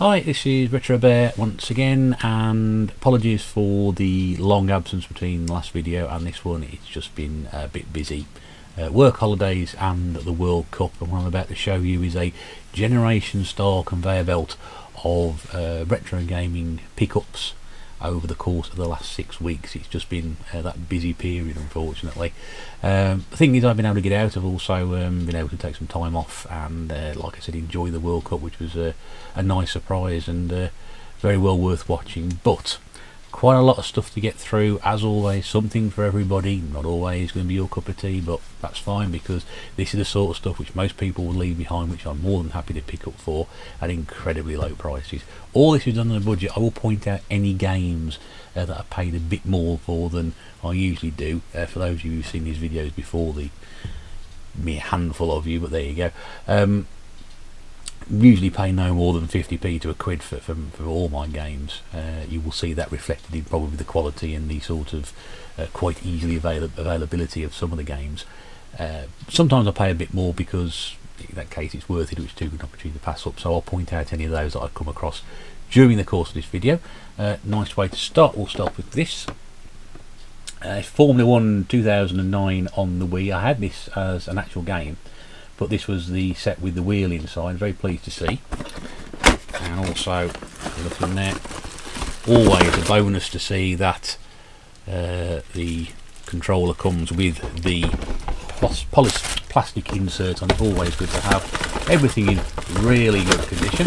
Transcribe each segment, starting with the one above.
Hi, this is Retro Bear once again, and apologies for the long absence between the last video and this one. It's just been a bit busy. Work holidays and the World Cup, and what I'm about to show you is a generation style conveyor belt of retro gaming pickups over the course of the last 6 weeks. It's just been that busy period, unfortunately. The thing is, I've been able to get out. I've also been able to take some time off and, like I said, enjoy the World Cup, which was a nice surprise and very well worth watching. But quite a lot of stuff to get through, as always. Something for everybody. Not always going to be your cup of tea, but that's fine, because this is the sort of stuff which most people will leave behind, which I'm more than happy to pick up for at incredibly low prices. All this is done on a budget. I will point out any games that I paid a bit more for than I usually do. For those of you who've seen these videos before, the mere handful of you, but there you go. Usually pay no more than 50p to a quid for all my games. You will see that reflected in probably the quality and the sort of quite easily availability of some of the games. Sometimes I pay a bit more because in that case it's worth it, which is too good an opportunity to pass up, so I'll point out any of those that I've come across during the course of this video. Nice way to start. We'll start with this. Formula 1 2009 on the Wii. I had this as an actual game, but this was the set with the wheel inside. Very pleased to see. And also, looking there, always a bonus to see that the controller comes with the polished plastic insert on it. Always good to have. Everything in really good condition.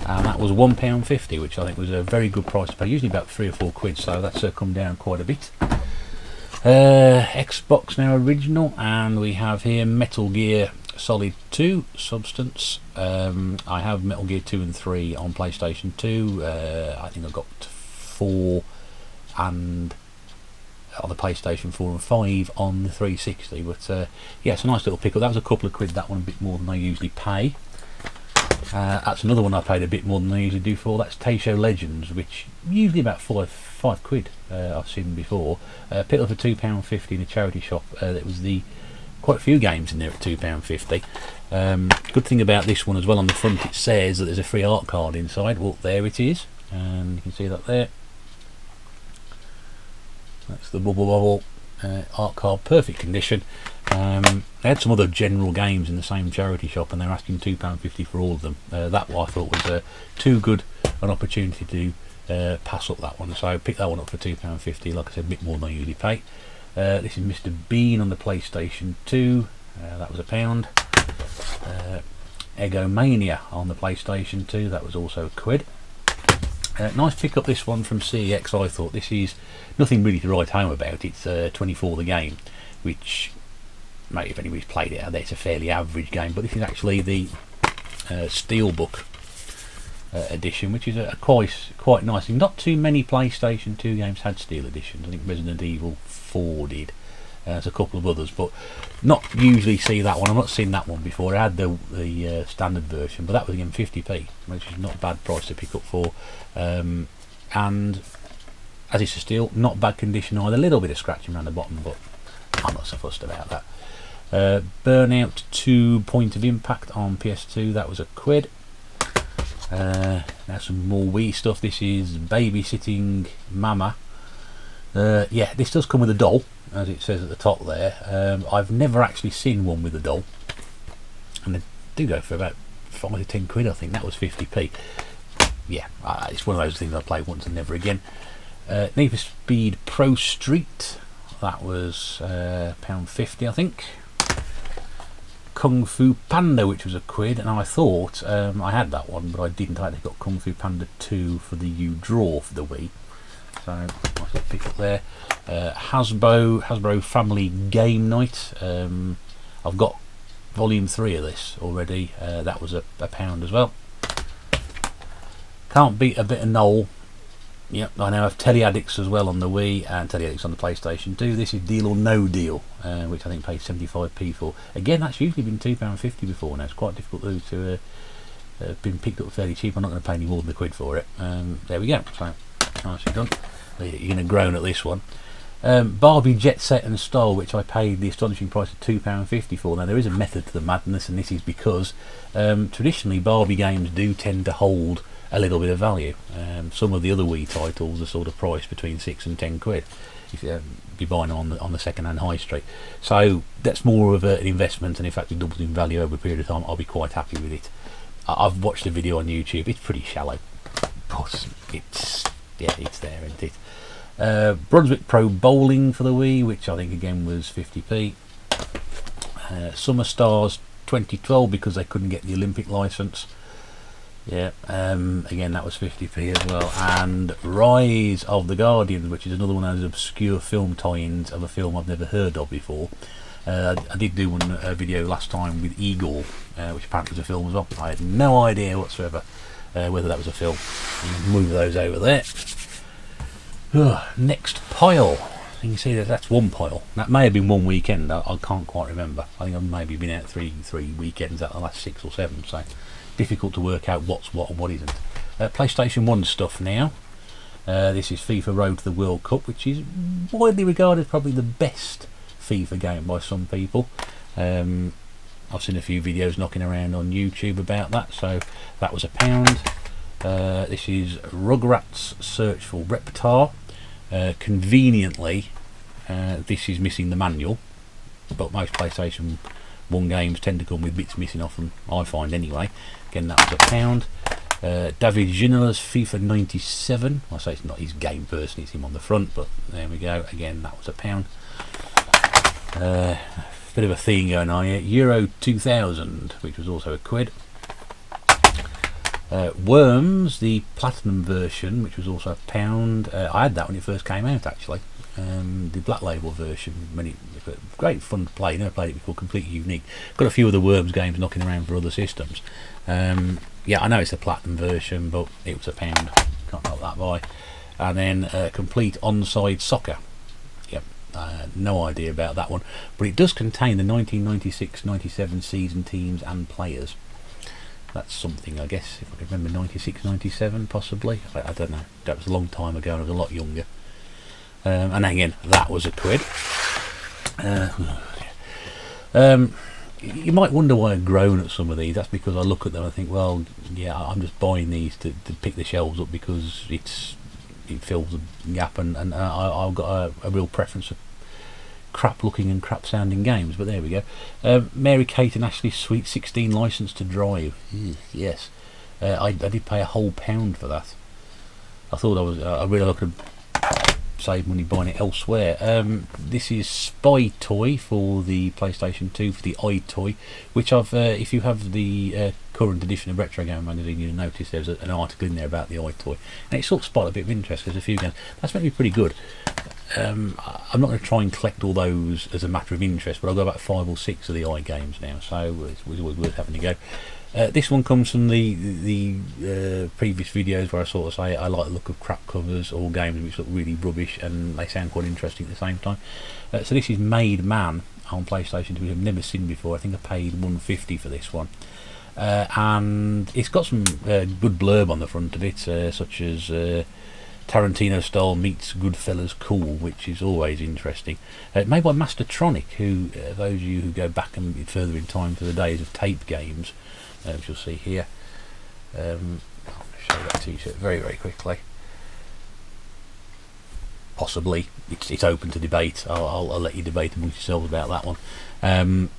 And that was £1.50, which I think was a very good price to pay. Usually about 3 or 4 quid, so that's come down quite a bit. Xbox now original, and we have here Metal Gear Solid 2 Substance. I have Metal Gear 2 and 3 on PlayStation 2. I think I got 4 and on the PlayStation 4 and 5 on the 360, but yeah, it's a nice little pickup. That was a couple of quid, that one, a bit more than I usually pay. That's another one I paid a bit more than I usually do for. That's Taisho Legends, which usually about 5 quid. I've seen before. Picked up for £2.50 in a charity shop. There was quite a few games in there at £2.50. Good thing about this one as well, on the front it says that there's a free art card inside. Well, there it is, and you can see that there. That's the Bubble art card, perfect condition. They had some other general games in the same charity shop, and they're asking £2.50 for all of them. That I thought was too good an opportunity to pass up that one, so I picked that one up for £2.50. Like I said, a bit more than I usually pay. This is Mr. Bean on the PlayStation 2. That was £1. Egomania on the PlayStation 2. That was also a quid. Nice pick up, this one from CEX. I thought this is nothing really to write home about. It's 24 the game, which, mate, if anybody's played it out there, it's a fairly average game, but this is actually the Steelbook edition, which is quite nice. Not too many PlayStation 2 games had Steel editions. I think Resident Evil 4 did. There's a couple of others, but not usually see that one. I've not seen that one before. I had the standard version, but that was again 50p, which is not a bad price to pick up for. And as it's a steel, not bad condition either. A little bit of scratching around the bottom, but I'm not so fussed about that. Burnout 2 Point of Impact on PS2. That was a quid. Now some more Wii stuff. This is Babysitting Mama. Yeah, this does come with a doll, as it says at the top there. I've never actually seen one with a doll, and they do go for about 5 to 10 quid. I think that was 50p. Yeah, it's one of those things I played once and never again. Need for Speed Pro Street. That was £1.50, I think. Kung Fu Panda, which was a quid, and I thought I had that one, but I didn't. I actually got Kung Fu Panda 2 for the U-Draw for the Wii. So nice little pick up there. Hasbro Family Game Night. I've got volume 3 of this already. That was a £1 as well. Can't beat a bit of Knoll. Yep, I now have Telly Addicts as well on the Wii, and Telly Addicts on the PlayStation 2. This is Deal or No Deal, which I think paid 75p for. Again, that's usually been £2.50 before now. It's quite difficult to been picked up fairly cheap. I'm not going to pay any more than a quid for it. There we go. So nicely done. You're going to groan at this one. Barbie Jet Set and Style, which I paid the astonishing price of £2.50 for. Now there is a method to the madness, and this is because traditionally Barbie games do tend to hold a little bit of value. Some of the other Wii titles are sort of priced between £6 and £10 if you be buying on the second-hand high street. So that's more of an investment, and in fact it doubles in value over a period of time. I'll be quite happy with it. I've watched the video on YouTube. It's pretty shallow, but it's there, isn't it? Brunswick Pro Bowling for the Wii, which I think again was 50p. Summer Stars 2012 because they couldn't get the Olympic license. Yeah, again that was 50p as well. And Rise of the Guardians, which is another one of those obscure film tie-ins of a film I've never heard of before. I did do a video last time with Igor, which apparently was a film as well. I had no idea whatsoever whether that was a film. Move those over there. Next pile. You can see that's one pile. That may have been one weekend. I can't quite remember. I think I've maybe been out three weekends out of the last 6 or 7. So difficult to work out what's what and what isn't. PlayStation 1 stuff now. This is FIFA Road to the World Cup, which is widely regarded as probably the best FIFA game by some people. I've seen a few videos knocking around on YouTube about that, so that was £1. This is Rugrats Search for Reptar. Conveniently, this is missing the manual, but most PlayStation 1 games tend to come with bits missing off them, I find anyway. Again, that was £1. David Ginola's FIFA 97. I say it's not his game person, it's him on the front, but there we go. Again, that was £1. Bit of a theme going on here. Euro 2000, which was also £1. Worms, the platinum version, which was also £1. I had that when it first came out, actually. The Black Label version, great fun to play. Never played it before, completely unique. Got a few of the Worms games knocking around for other systems. Yeah, I know it's a platinum version, but it was £1. Can't knock that by. And then Complete Onside Soccer. Yep, no idea about that one, but it does contain the 1996-97 season teams and players. That's something, I guess, if I can remember. 96, 97 possibly. I don't know. That was a long time ago and I was a lot younger. And again, that was £1. You might wonder why I've grown at some of these. That's because I look at them and I think, well, yeah, I'm just buying these to pick the shelves up because it fills a gap, and I've got a real preference for crap looking and crap sounding games. But there we go. Mary Kate and Ashley's Sweet 16 License to Drive. Yes, I did pay a whole £1 for that. I thought I really could save money buying it elsewhere. This is Spy Toy for the PlayStation 2 for the iToy, which I've if you have the current edition of Retro Game Magazine, you'll notice there's an article in there about the iToy, and it sort of spotted a bit of interest because a few games that's meant to be pretty good. I'm not going to try and collect all those as a matter of interest, but I've got about 5 or 6 of the iGames now, so it's always worth having a go. This one comes from the previous videos where I sort of say I like the look of crap covers or games which look really rubbish and they sound quite interesting at the same time. So this is Made Man on PlayStation 2, which I've never seen before. I think I paid £1.50 for this one. And it's got some good blurb on the front of it, such as Tarantino style meets Goodfellas cool, which is always interesting. Made by Mastertronic, who those of you who go back and further in time to the days of tape games, which you'll see here. I'll show that t-shirt very quickly. Possibly it's open to debate. I'll let you debate amongst yourselves about that one.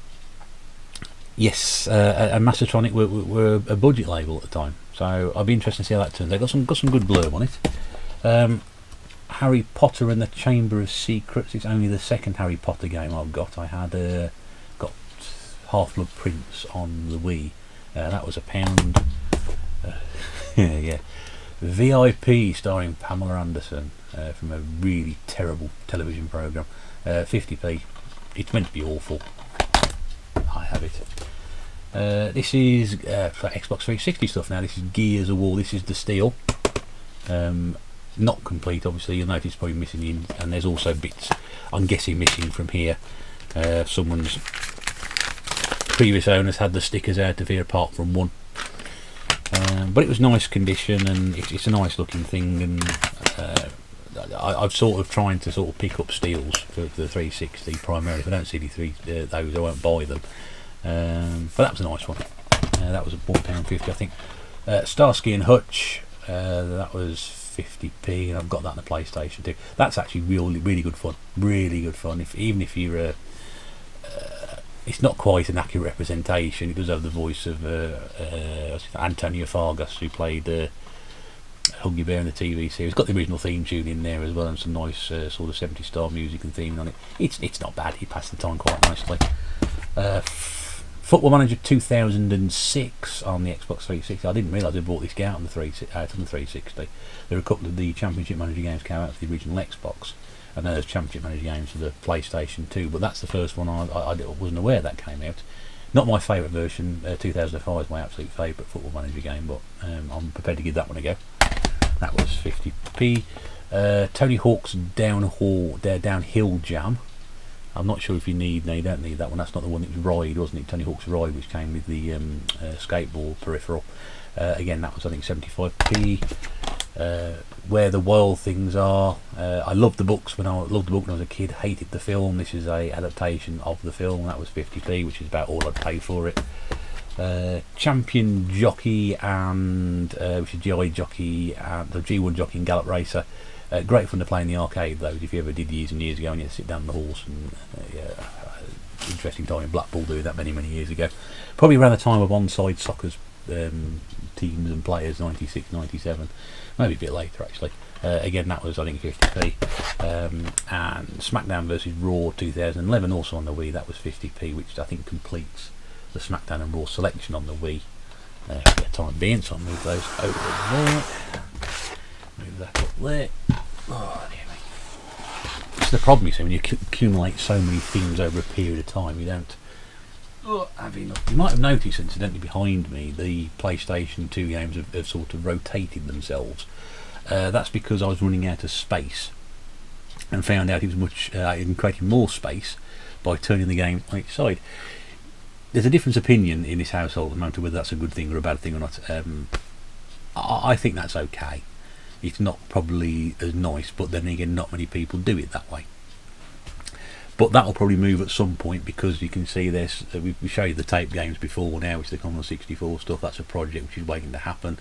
Yes, and Mastertronic were a budget label at the time, so I'll be interested to see how that turns. They've got some good blurb on it. Harry Potter and the Chamber of Secrets. It's only the second Harry Potter game I've got. I had got Half-Blood Prince on the Wii. That was £1. Yeah. VIP starring Pamela Anderson from a really terrible television programme. 50p. It's meant to be awful. I have it. This is for Xbox 360 stuff now. This is Gears of War. This is the Steel. Not complete, obviously. You'll notice probably missing and there's also bits, I'm guessing, missing from here. Someone's previous owners had the stickers out of here apart from one. But it was nice condition and it's a nice looking thing, and I've sort of trying to sort of pick up steals for the 360 primarily. If I don't see those, I won't buy them. But that was a nice one. That was £1.50, I think. Starsky and Hutch. That was 50p, and I've got that on the PlayStation too. That's actually really good fun. Really good fun. Even if you're, it's not quite an accurate representation. It does have the voice of Antonio Fargas, who played Huggy Bear in the TV series. It's got the original theme tune in there as well, and some nice sort of 70s style music and theming on it. It's not bad. He passed the time quite nicely. Football Manager 2006 on the Xbox 360. I didn't realise they brought this game out on the 360. There are a couple of the Championship Manager games came out for the original Xbox, and then there's Championship Manager games for the PlayStation 2. But that's the first one I wasn't aware that came out. Not my favourite version. 2005 is my absolute favourite Football Manager game, but I'm prepared to give that one a go. That was 50p. Tony Hawk's Downhill Jam. I'm not sure if you need. No, you don't need that one. That's not the one. It was Ride, wasn't it? Tony Hawk's Ride, which came with the skateboard peripheral. Again, that was I think 75p. Where the Wild Things Are. I loved the books when I was a kid. Hated the film. This is a adaptation of the film. That was 50p, which is about all I'd pay for it. Champion Jockey and which is GI Jockey and the G1 Jockey and Gallop Racer. Great fun to play in the arcade, though. If you ever did years and years ago, and you had to sit down on the horse, and interesting time in Blackpool doing that many years ago. Probably around the time of Onside Soccer's teams and players, 96, 97, maybe a bit later actually. Again, that was I think 50p. And SmackDown vs Raw 2011, also on the Wii. That was 50p, which I think completes the SmackDown and Raw selection on the Wii. For the time being, so I'll move those over there. Move that up there. Oh, dear me. It's the problem, you see, when you accumulate so many things over a period of time, you don't have enough. You might have noticed, incidentally, behind me, the PlayStation 2 games have sort of rotated themselves. That's because I was running out of space and found out it was creating more space by turning the game on its side. There's a different opinion in this household about whether that's a good thing or a bad thing or not. I think that's okay. It's not probably as nice, but then again, not many people do it that way. But that will probably move at some point, because you can see this. We showed you the tape games before now, which is the Commodore 64 stuff. That's a project which is waiting to happen.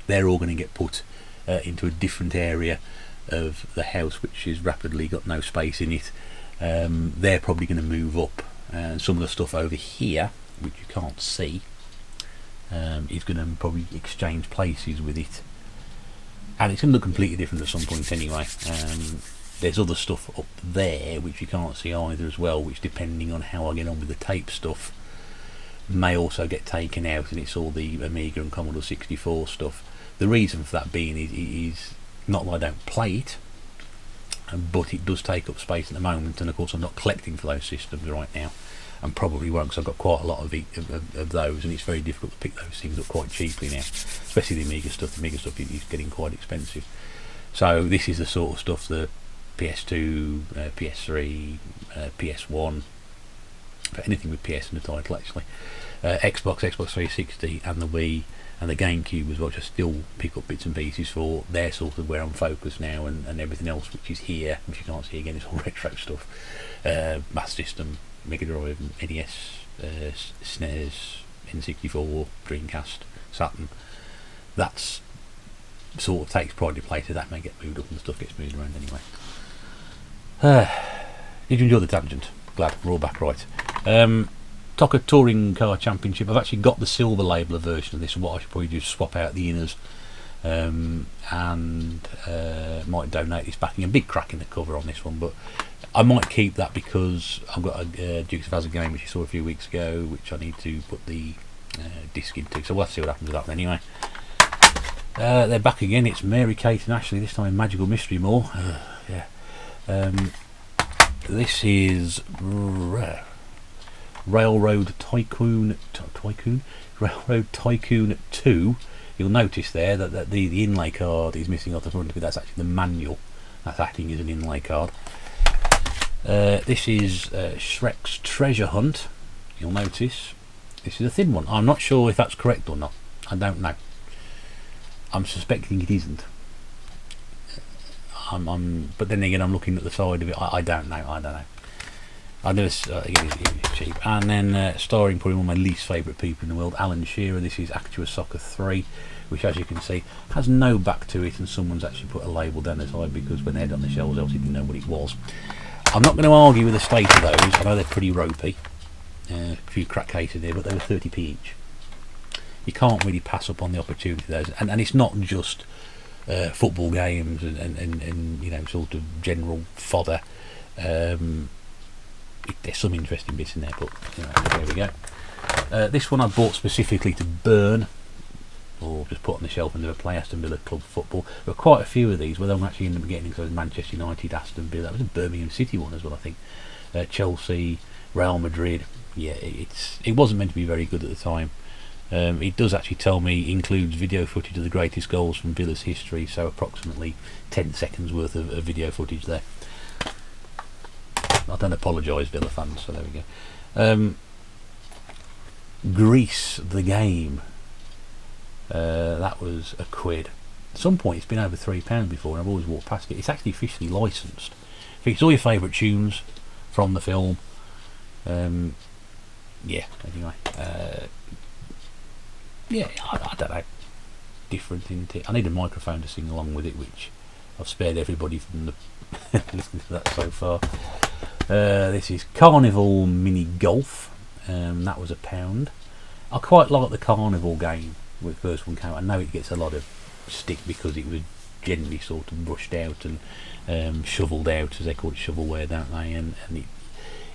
They're all going to get put into a different area of the house, which is rapidly got no space in it. They're probably going to move up. Some of the stuff over here, which you can't see, is going to probably exchange places with it. And it's going to look completely different at some point anyway. There's other stuff up there which you can't see either as well, which, depending on how I get on with the tape stuff, may also get taken out, and it's all the Amiga and Commodore 64 stuff. The reason for that being is not that I don't play it, but it does take up space at the moment, and of course I'm not collecting for those systems right now, and probably won't, because I've got quite a lot of those, and it's very difficult to pick those things up quite cheaply now, especially the Amiga stuff. The Amiga stuff is getting quite expensive. So this is the sort of stuff the PS2, PS3, PS1, for anything with PS in the title actually, Xbox 360 and the Wii and the GameCube as well, which I still pick up bits and pieces for. They're sort of where I'm focused now, and everything else which is here, which you can't see again, is all retro stuff. Master System, Mega Drive, NES, SNES, N64, Dreamcast, Saturn. That's sort of takes pride in place, so that may get moved up and stuff gets moved around anyway. Did you enjoy the tangent? Glad we're all back right. TOCA Touring Car Championship. I've actually got the silver label version of this, and what I should probably do is swap out the inners, and might donate this back. A big crack in the cover on this one, but I might keep that because I've got a Dukes of Hazzard game which you saw a few weeks ago, which I need to put the disc into, so we'll have to see what happens with that one anyway. They're back again. It's Mary Kate and Ashley, this time in Magical Mystery More. Yeah. This is Railroad Tycoon Railroad Tycoon 2. You'll notice there that the inlay card is missing off the front of it. That's actually the manual. That's acting as an inlay card. This is Shrek's Treasure Hunt. You'll notice this is a thin one. I'm not sure if that's correct or not. I don't know. I'm suspecting it isn't. but then again, I'm looking at the side of it. I don't know. I never. It's cheap. And then starring probably one of my least favourite people in the world, Alan Shearer. This is Actua Soccer 3, which, as you can see, has no back to it, and someone's actually put a label down the side because when they had it on the shelves, obviously didn't know what it was. I'm not going to argue with the state of those. I know they're pretty ropey. A few crack cases there, but they were 30p each. You can't really pass up on the opportunity of those, and it's not just football games and you know, sort of general fodder. There's some interesting bits in there, but you know, there we go. This one I bought specifically to burn, or just put on the shelf and never play Aston Villa club football. There were quite a few of these where they actually ended up getting, so Manchester United, Aston Villa, that was a Birmingham City one as well, I think. Chelsea, Real Madrid. Yeah, it wasn't meant to be very good at the time. It does actually tell me includes video footage of the greatest goals from Villa's history, so approximately 10 seconds worth of video footage there. I don't apologise, Villa fans, so there we go. Grease the game. That was £1. At some point it's been over £3 before, and I've always walked past it. It's actually officially licensed. Features all your favourite tunes from the film. Yeah, anyway. Yeah, I don't know. Different, isn't it? I need a microphone to sing along with it, which I've spared everybody from the listening to that so far. This is Carnival Mini Golf. That was £1. I quite like the Carnival game when the first one came out. I know it gets a lot of stick because it was generally sort of brushed out and shovelled out, as they call it, shovelware, don't they? And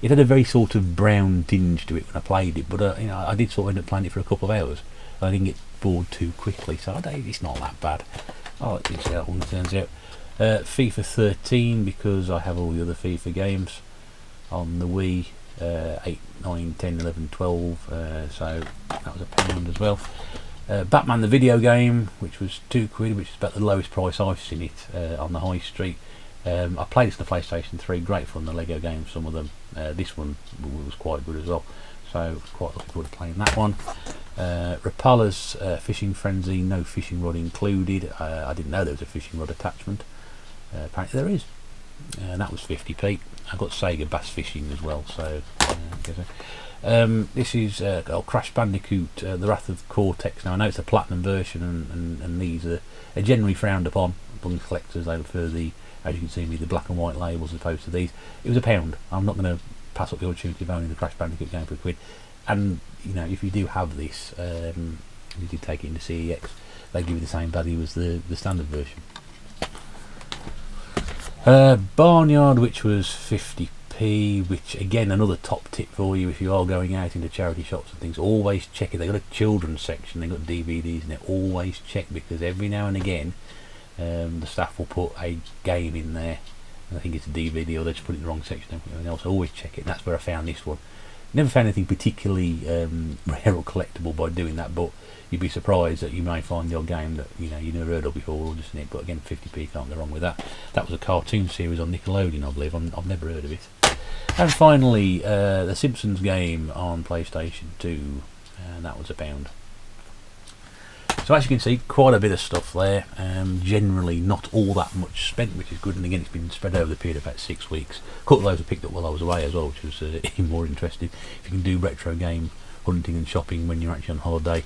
it had a very sort of brown tinge to it when I played it, but you know, I did sort of end up playing it for a couple of hours. I didn't get bored too quickly, so it's not that bad. I like to see how that one turns out. FIFA 13, because I have all the other FIFA games on the Wii, 8, 9, 10, 11, 12, so that was £1 as well. Batman the video game, which was £2, which is about the lowest price I've seen it on the high street. I played this on the PlayStation 3, great fun, the Lego games, some of them. This one was quite good as well, so quite looking forward to playing that one. Rapala's Fishing Frenzy, no fishing rod included. I didn't know there was a fishing rod attachment. Apparently there is, and that was 50p. I've got Sega Bass Fishing as well, so this is Crash Bandicoot, The Wrath of Cortex. Now I know it's a platinum version, and these are generally frowned upon among collectors. They prefer the, as you can see me, the black and white labels as opposed to these. It was £1. I'm not going to pass up the opportunity of owning the Crash Bandicoot game for £1. And you know, if you do have this, if you do take it into CEX, they give you the same value as the standard version. Barnyard, which was 50p, which again, another top tip for you if you are going out into charity shops and things, always check it. They've got a children's section, they've got DVDs in it, always check, because every now and again the staff will put a game in there, and I think it's a DVD, or they just put it in the wrong section and everything else. Always check it, and that's where I found this one. Never found anything particularly rare or collectible by doing that, but you'd be surprised that you may find the odd game that you never heard of before, or just in it. But again, 50p, can't go wrong with that. That was a cartoon series on Nickelodeon, I believe. I've never heard of it. And finally, the Simpsons game on PlayStation 2, and that was £1. So as you can see, quite a bit of stuff there. Generally not all that much spent, which is good, and again it's been spread over the period of about 6 weeks. A couple of those were picked up while I was away as well, which was even more interesting. If you can do retro game hunting and shopping when you're actually on holiday,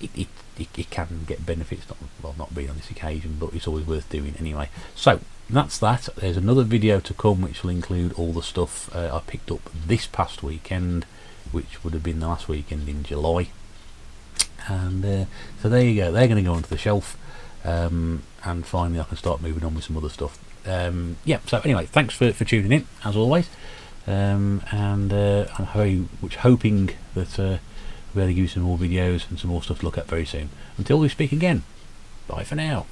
it can get benefits, not being on this occasion, but it's always worth doing anyway. So that's that. There's another video to come which will include all the stuff I picked up this past weekend, which would have been the last weekend in July. And so there you go, they're going to go onto the shelf, and finally I can start moving on with some other stuff. Yeah, so anyway, thanks for tuning in as always, and I'm very much hoping that we'll be able to give you some more videos and some more stuff to look at very soon. Until we speak again, bye for now.